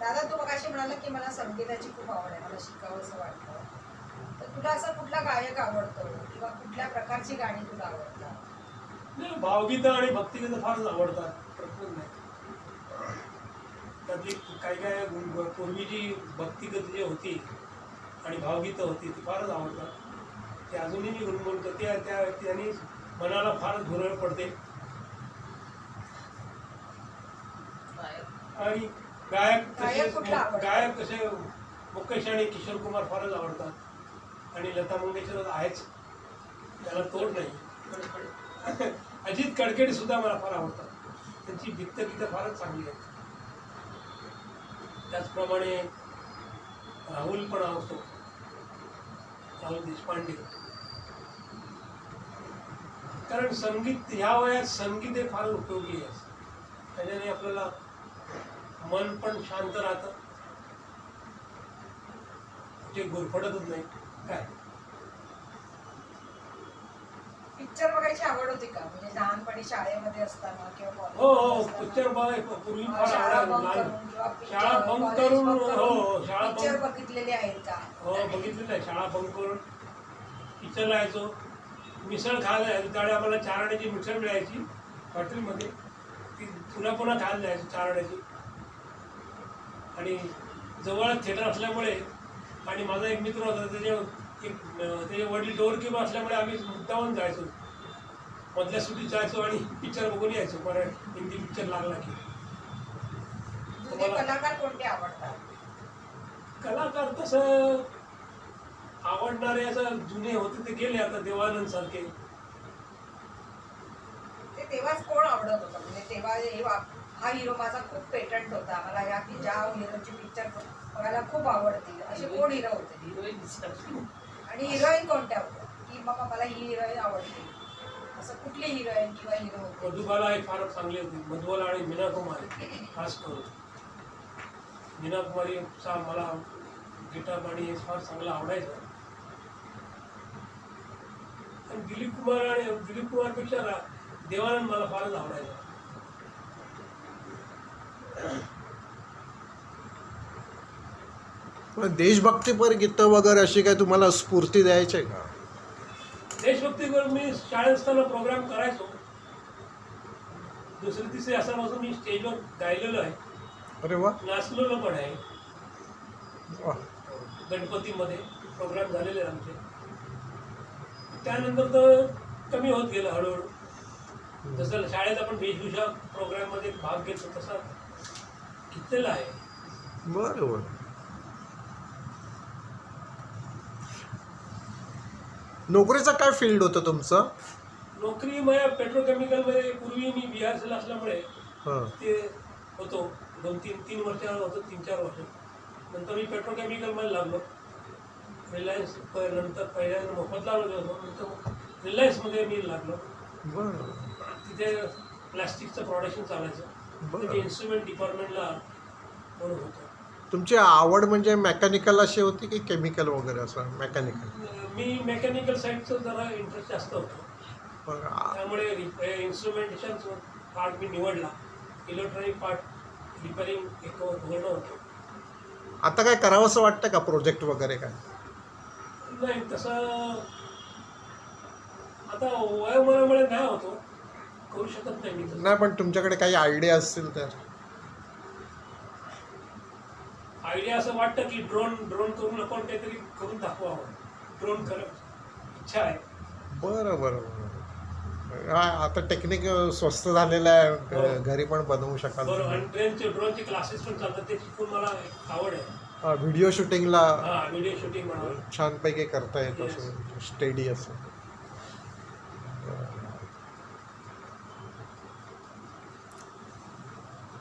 दादा तू मगाशी म्हणाला की मला संगीताची खूप आवड आहे, मला शिकावंसं वाटतं. तर तुला असा कुठला गायक आवडतो किंवा कुठल्या प्रकारची गाणी तुला आवडतात? नाही, भावगीतं आणि भक्तिगीतं फारच आवडतात. प्रश्न नाही. त्यातली काही काय पूर्वीची भक्तिगत जी होती आणि भावगीतं होती ती फारच आवडतात. ते अजूनही मी गुणगुणतो. त्यांनी मनाला फारच भुरळ पडते. आणि गायक कसे मुकेश आणि किशोर कुमार फारच आवडतात आणि लता मंगेशकर आहेच, त्याला तोड नाही. अजित कडकडे सुद्धा मला फार आवडतात. त्यांची गीतं फारच चांगली आहेत. त्याचप्रमाणे राहुल पण आवडतो, राहुल देशपांडे. कारण संगीत ह्या वयात संगीत हे फार उपयोगी आहे. त्याच्याने आपल्याला मन पण शांत राहतं, जे गुरफटतच नाही. काय पिक्चर बघायची आवड होती का? म्हणजे लहानपणी शाळेमध्ये असताना किंवा हो पिक्चर बघायला पूर्वी फार आवडायचं. शाळा बंक करून शाळा पिक्चर बघितलेले आहेत का? बघितलेलं आहे. शाळा बंक करून पिक्चरला यायचो. मिसळ खायला यायचो. त्यावेळी आम्हाला 4 आण्याची मिसळ मिळायची हॉटेलमध्ये. ती पुन्हा पुन्हा खायला जायचो 4 आण्याची. आणि जवळ थिएटर असल्यामुळे आणि माझा एक मित्र होता, त्याचे वडील डोरकीपर असल्यामुळे आम्ही मुद्दामून जायचो. मधल्या सुट्टीत जायचो आणि पिक्चर बघून यायचो. परत हिंदी पिक्चर लागला की. कलाकार कोणते आवडतात? कलाकार तसं आवडणारे असं जुने होते ते गेले आता, देवानंद सारखे. ते तेव्हाच कोण आवडत होतं? म्हणजे तेव्हा हा हिरो माझा खूप पेटंट होता, मला ज्या हिरोची पिक्चर बघायला खूप आवडतील असे कोण हिरो होते? हिरोईन. आणि हिरोईन कोणत्या होत्या की बाबा मला ही हिरोईन आवडते, असं कुठली हिरोईन किंवा हिरो होते? मधुबाला एक फार चांगली होती. मधुबाला आणि मीना कुमारी खास करून. मीना कुमारीचा मला गिटार आणि हे फार चांगलं आवडायचं. आणि दिलीप कुमारपेक्षा देवानंद मला फारच आवडायचा. देशभक्तीपर गीतं वगैरे अशी काय तुम्हाला स्फूर्ती द्यायची आहे का? देशभक्तीवर मी शाळेत असताना प्रोग्राम करायचो. 2-3 वर्षापासून मी स्टेजवर गायलेलो आहे. अरे वा, नाचलेलो पण आहे. वा. गणपतीमध्ये प्रोग्राम झालेले आहेत आमचे. त्यानंतर तर कमी होत गेलं हळूहळू. जसं शाळेत आपण वेशभूषा प्रोग्राममध्ये भाग घेतो तसा घेतलेला आहे. बरं बरं. नोकरीचं काय फील्ड होतं तुमचं? नोकरी माझ्या पेट्रोकेमिकलमध्ये पूर्वी मी BRCL असल्यामुळे हां. ते होतो. 2-3 वर्ष होतो, 3-4 वर्ष. नंतर मी पेट्रोकेमिकलमध्ये लागलो. रिलायन्स नंतर पहिल्यांदा मोफतला होतो, नंतर रिलायन्समध्ये मी लागलो. बरं. तिथे प्लास्टिकचं प्रोडक्शन चालायचं. बरं. इन्स्ट्रुमेंट डिपार्टमेंटला म्हणून होतो. तुमची आवड म्हणजे मेकॅनिकल अशी होती की केमिकल वगैरे असं? मेकॅनिकल. मी मेकॅनिकल साईडचं जरा इंटरेस्ट जास्त होतो. बरं. त्यामुळे इन्स्ट्रुमेंटेशनचा पार्ट मी निवडला. इलेक्ट्रॉनिक पार्ट रिपेअरिंग एक पूर्ण होतं. आता काय करावंसं वाटतं का प्रोजेक्ट वगैरे काय? नाही तसं आता वयोमानामुळे नाही होतो, करू शकत नाही मी तसं. नाही, पण तुमच्याकडे काही आयडिया असतील तर? आयडिया असं वाटतं की ड्रोन करून आपण काहीतरी करून दाखवावं. ड्रोन करत इच्छा आहे. बरं बरं बरं. आता टेक्निक स्वस्त झालेलं आहे, घरी पण बनवू शकाल. बरोबर. आणि ड्रोनचे क्लासेस पण चालतात, ते शिकून मला आवड आहे. व्हिडिओ शूटिंगला व्हिडिओ शूटिंग म्हणा छानपैकी करता येतं असं, स्टेडी असं.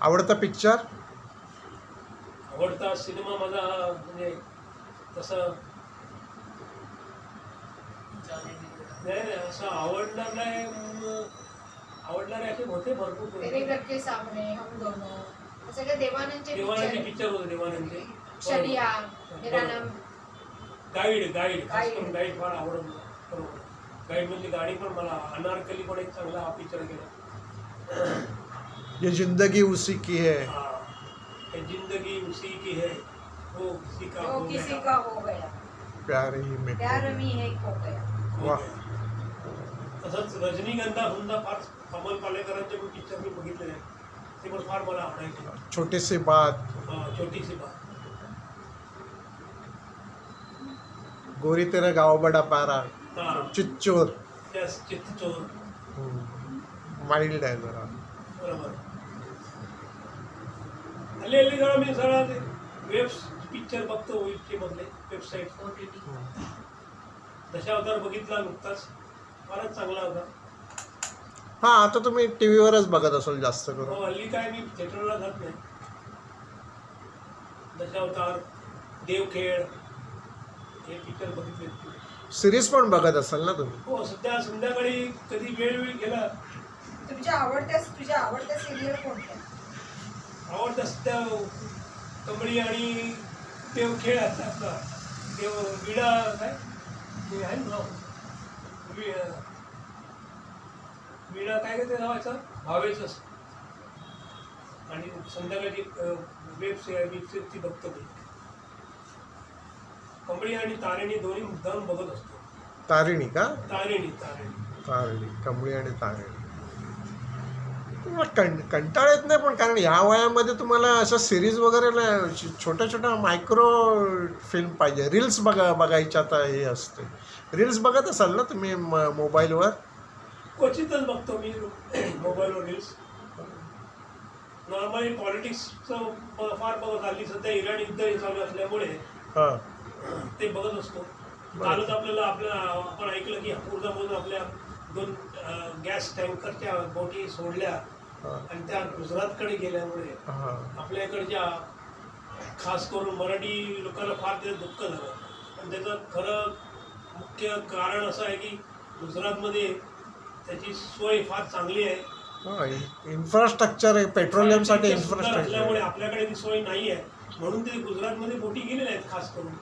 आवडता पिक्चर? आवडता सिनेमा माझा म्हणजे तसं नाही असं आवडणार नाही. आवडणारे असे होते भरपूर. तेरे घर के सामने, हम दोनों, सगळे देवानंदचे पिक्चर होते. देवानंदचे शरिया, मेरा नाम गाईड खास करून गाईड फार आवडत मला. बरोबर. गाईड मधली गाडी पण मला. अनारकली पण एक चांगला पिक्चर केला. ये जिंदगी उसी की है. जिंदगी उसी की है वो किसी का वो हो किसी गया का हो गया प्यार ही में प्यार मी हे खो गया. हो वा. गया. तसंच रजनीगंधा सुद्धा फार कमल पालेकरांचे पण पिक्चर मी बघितलेले आहेत. ते पण फार मला आवडायचे. छोटी सी बात, छोटीशी बात. गोरी तेरा गाव बडा प्यारा, हा चिच्चोर, त्यास चित्तचोर. माइल्ड आहे जरा. बरोबर. हल्ली हल्ली जरा मी जरा ते वेब पिक्चर बघतो OTT मधले वेबसाईट. दशावतार बघितला नुकताच, फारच चांगला होता. हा, आता तुम्ही टीव्हीवरच बघत असाल जास्त हो, करून. हल्ली काय मी थिएटरला जात नाही. दशावतार, देवखेळ हे पिक्चर बघितले. सिरीज पण बघत असाल ना तुम्ही. हो, सध्या संध्याकाळी कधी वेळ गेला. तुझ्या आवडत्या सिरियल कोणत्या? आवडतं सध्या कबड्डी आणि देवखेळ असतात आपला. विडा काय ते आहे ना विडा काय का ते नावाचं भावेचंच. आणि संध्याकाळची वेब ती बघतो मी. कबड्डी आणि तारेणी दोन्ही मुद्दाम बघत असतो. तारिणी का? तारेणी. तारिणी, कमळी आणि तारिणी. तुम्हाला कंटाळा येत नाही पण, कारण ह्या वयामध्ये तुम्हाला अशा सिरीज वगैरे नाही, छोट्या छोट्या मायक्रो फिल्म पाहिजे. रील्स बघायच्या आता हे असते. रील्स बघत असाल ना तुम्ही मोबाईलवर? क्वचितच बघतो मी मोबाईलवर रील्स. नॉर्मली पॉलिटिक्सचं फार बघत. हल्ली सध्या इराण युद्ध हे चालू असल्यामुळे हां. ते बघत असतो. कालच आपण ऐकलं की हापूरमधून आपल्या 2 गॅस टँकरच्या बोटी सोडल्या आणि त्या गुजरातकडे गेल्यामुळे हां. आपल्या इकडच्या खास करून मराठी लोकांना फार त्याचं दुःख झालं. पण त्याचं खरं मुख्य कारण असं आहे की गुजरातमध्ये त्याची सोय फार चांगली आहे. इन्फ्रास्ट्रक्चर आहे, पेट्रोलियमसाठी सुंदर इन्फ्रास्ट्रक्चर. असल्यामुळे आपल्याकडे ती सोय नाही आहे, म्हणून ते गुजरातमध्ये बोटी गेलेल्या आहेत खास करून.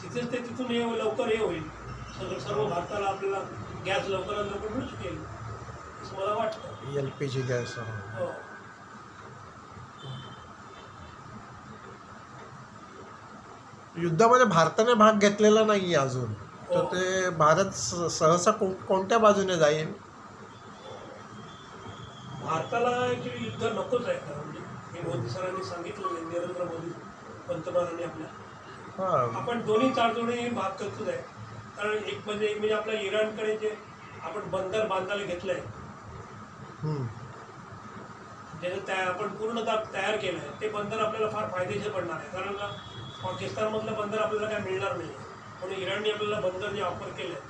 तिथेच ते तिथून लवकर हे होईल. सर्व भारताला आपल्याला गॅस लवकरात लवकर मिळू शकेल असं मला वाटतं. LPG gas. हो. युद्धामध्ये भारताने भाग घेतलेला नाही अजून, तर हो. ते भारत सहसा कोणत्या बाजूने जाईल? भारताला ॲक्च्युली युद्ध नकोच आहे खरं म्हणजे. हे मोदी सरांनी सांगितलं, नरेंद्र मोदी पंतप्रधानांनी आपल्या. हां. आपण दोन्ही चारजोडे भाग करतोच आहे. कारण एक म्हणजे आपल्या इराणकडे जे आपण बंदर बांधायला घेतलं आहे, ज्याचं आपण पूर्णतः तयार केलं आहे, ते बंदर आपल्याला फार फायदेशीर पडणार आहे. कारण का पाकिस्तानमधलं बंदर आपल्याला काय मिळणार नाही. म्हणून इराणने आपल्याला बंदर जे ऑफर केलं आहे,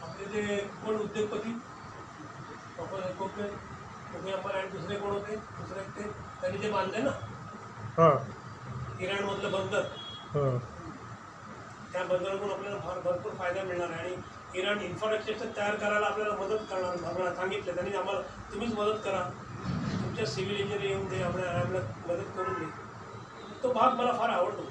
आपले जे कोण उद्योगपती मुकेश अंबानी आणि दुसरे कोण होते, ते त्यांनी जे बांधले ना इराणमधलं बंदर, त्या बंदरातून आपल्याला फार भरपूर फायदा मिळणार आहे. आणि इराण इन्फ्रास्ट्रक्चर तयार करायला आपल्याला मदत करणार. आम्हाला सांगितलं त्यांनी, आम्हाला तुम्हीच मदत करा, तुमच्या सिव्हिल इंजिनियर येऊन दे, आपल्याला मदत करून दे. तो भाग मला फार आवडतो.